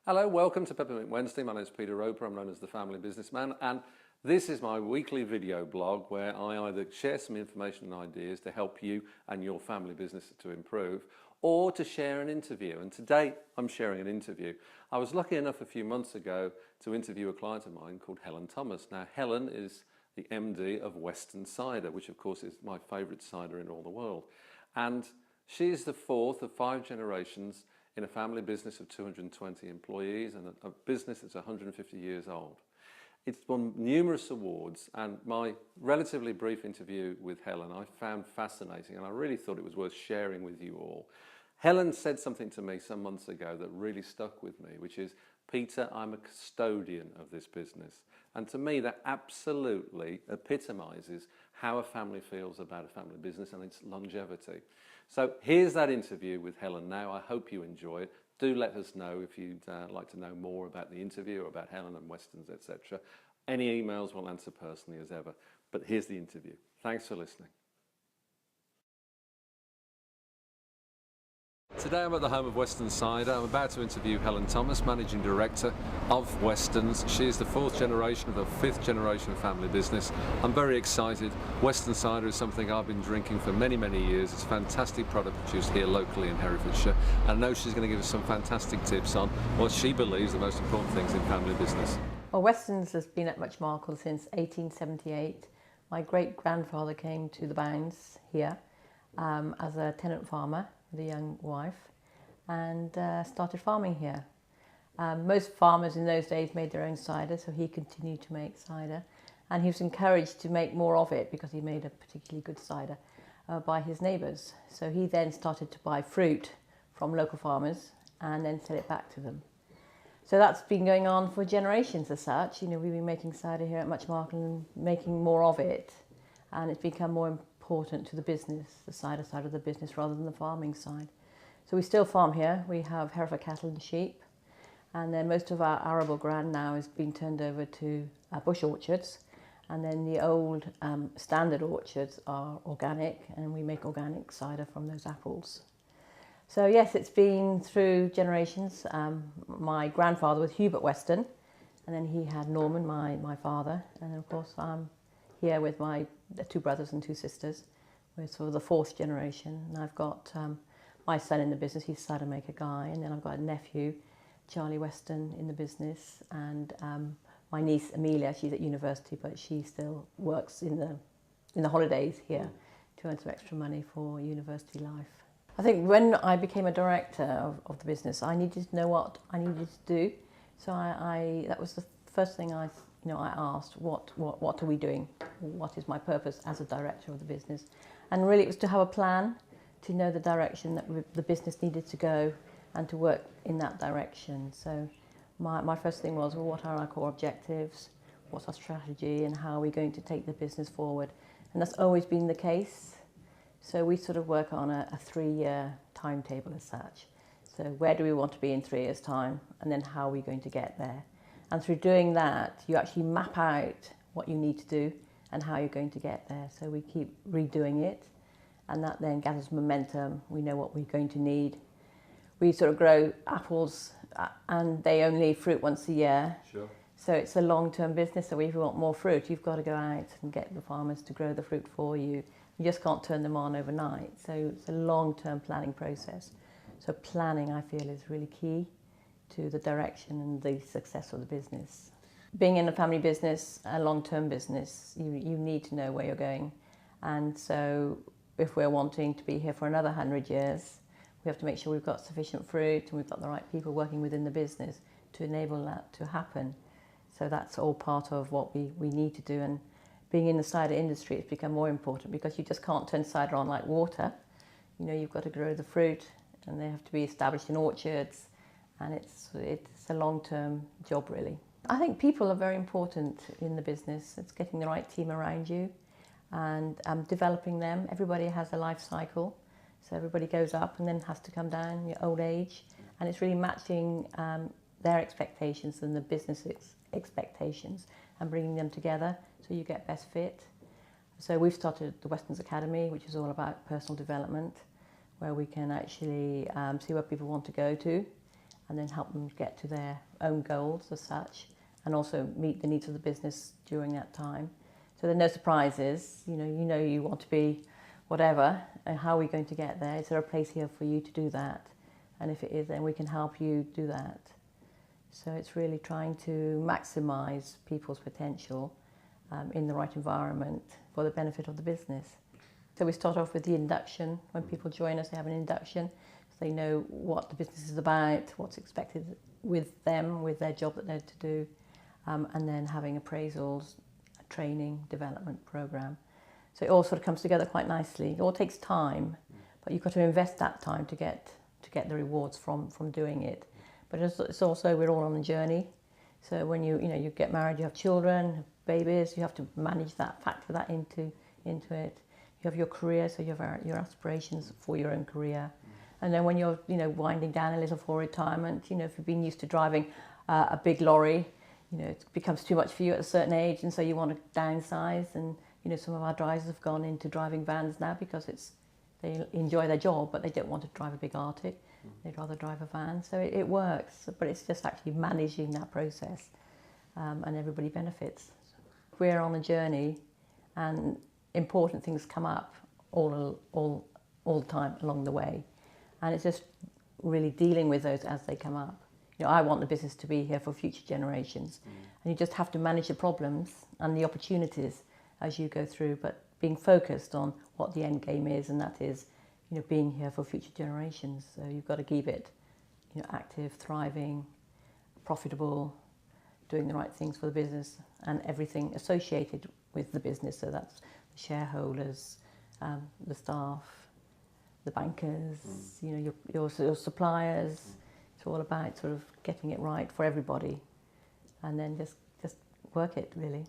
Hello, welcome to Peppermint Wednesday. My name is Peter Roper. I'm known as the Family Businessman, and this is my weekly video blog where I either share some information and ideas to help you and your family business to improve, or to share an interview. And today I'm sharing an interview. I was lucky enough a few months ago to interview a client of mine called Helen Thomas. Now, Helen is the MD of Western Cider, which of course is my favourite cider in all the world. And she is the fourth of 5 generations in a family business of 220 employees and a business that's 150 years old. It's won numerous awards, and my relatively brief interview with Helen I found fascinating, and I really thought it was worth sharing with you all. Helen said something to me some months ago that really stuck with me, which is, Peter, I'm a custodian of this business. And to me, that absolutely epitomises how a family feels about a family business and its longevity. So here's that interview with Helen now. I hope you enjoy it. Do let us know if you'd like to know more about the interview or about Helen and Westerns, etc. Any emails we'll answer personally as ever. But here's the interview. Thanks for listening. Today I'm at the home of Western Cider. I'm about to interview Helen Thomas, Managing Director of Westerns. She is the 4th generation of a 5th generation of family business. I'm very excited. Western Cider is something I've been drinking for many, many years. It's a fantastic product produced here locally in Herefordshire. And I know she's going to give us some fantastic tips on what she believes are the most important things in family business. Well, Westerns has been at Muchmarcle since 1878. My great-grandfather came to the Bounds here as a tenant farmer with a young wife and started farming here. Most farmers in those days made their own cider, so he continued to make cider, and he was encouraged to make more of it because he made a particularly good cider by his neighbours. So he then started to buy fruit from local farmers and then sell it back to them. So that's been going on for generations as such. You know, we've been making cider here at Muchmarcle and making more of it, and it's become more important to the business, the cider side of the business rather than the farming side. So we still farm here. We have Hereford cattle and sheep, and then most of our arable ground now is being turned over to bush orchards, and then the old standard orchards are organic, and we make organic cider from those apples. So yes, it's been through generations. My grandfather was Hubert Weston, and then he had Norman, my father, and then of course I'm here with my 2 brothers and 2 sisters. We're sort of the 4th generation, and I've got my son in the business. He's a cider maker guy, and then I've got a nephew, Charlie Weston, in the business, and my niece Amelia. She's at university, but she still works in the holidays here to earn some extra money for university life. I think when I became a director of the business, I needed to know what I needed to do. So that was the first thing I asked, what are we doing? What is my purpose as a director of the business? And really it was to have a plan, to know the direction that the business needed to go and to work in that direction. So my first thing was, well, what are our core objectives? What's our strategy, and how are we going to take the business forward? And that's always been the case. So we sort of work on a 3-year timetable as such. So where do we want to be in 3 years' time, and then how are we going to get there? And through doing that, you actually map out what you need to do and how you're going to get there. So we keep redoing it, and that then gathers momentum. We know what we're going to need. We sort of grow apples, and they only fruit once a year. Sure. So it's a long-term business. So if you want more fruit, you've got to go out and get the farmers to grow the fruit for you. You just can't turn them on overnight. So it's a long-term planning process. So planning, I feel, is really key to the direction and the success of the business. Being in a family business, a long-term business, you need to know where you're going. And so if we're wanting to be here for another 100 years, we have to make sure we've got sufficient fruit and we've got the right people working within the business to enable that to happen. So that's all part of what we need to do. And being in the cider industry, it's become more important because you just can't turn cider on like water. You know, you've got to grow the fruit, and they have to be established in orchards, and it's a long-term job, really. I think people are very important in the business. It's getting the right team around you and developing them. Everybody has a life cycle, so everybody goes up and then has to come down your old age, and it's really matching their expectations and the business's expectations and bringing them together so you get best fit. So we've started the Westerns Academy, which is all about personal development, where we can actually see where people want to go to and then help them get to their own goals as such, and also meet the needs of the business during that time. So there are no surprises. You know you want to be whatever, and how are we going to get there? Is there a place here for you to do that? And if it is, then we can help you do that. So it's really trying to maximise people's potential in the right environment for the benefit of the business. So we start off with the induction. When people join us, they have an induction, so they know what the business is about, what's expected with them, with their job that they're to do, and then having appraisals, a training, development programme. So it all sort of comes together quite nicely. It all takes time, but you've got to invest that time to get the rewards from doing it. But it's also, we're all on a journey. So when you get married, you have children, babies, you have to manage that, factor that into it. You have your career, so you have your aspirations for your own career. And then when you're winding down a little for retirement, if you've been used to driving a big lorry, it becomes too much for you at a certain age, and so you want to downsize. And some of our drivers have gone into driving vans now because they enjoy their job, but they don't want to drive a big Arctic. They'd rather drive a van. So it works, but it's just actually managing that process, and everybody benefits. We're on a journey, and important things come up all the time along the way, and it's just really dealing with those as they come up. I want the business to be here for future generations, and you just have to manage the problems and the opportunities as you go through, but being focused on what the end game is, and that is being here for future generations. So you've got to keep it active, thriving, profitable, doing the right things for the business and everything associated with the business. So that's the shareholders, the staff, the bankers, your suppliers. It's all about sort of getting it right for everybody, and then just work it really.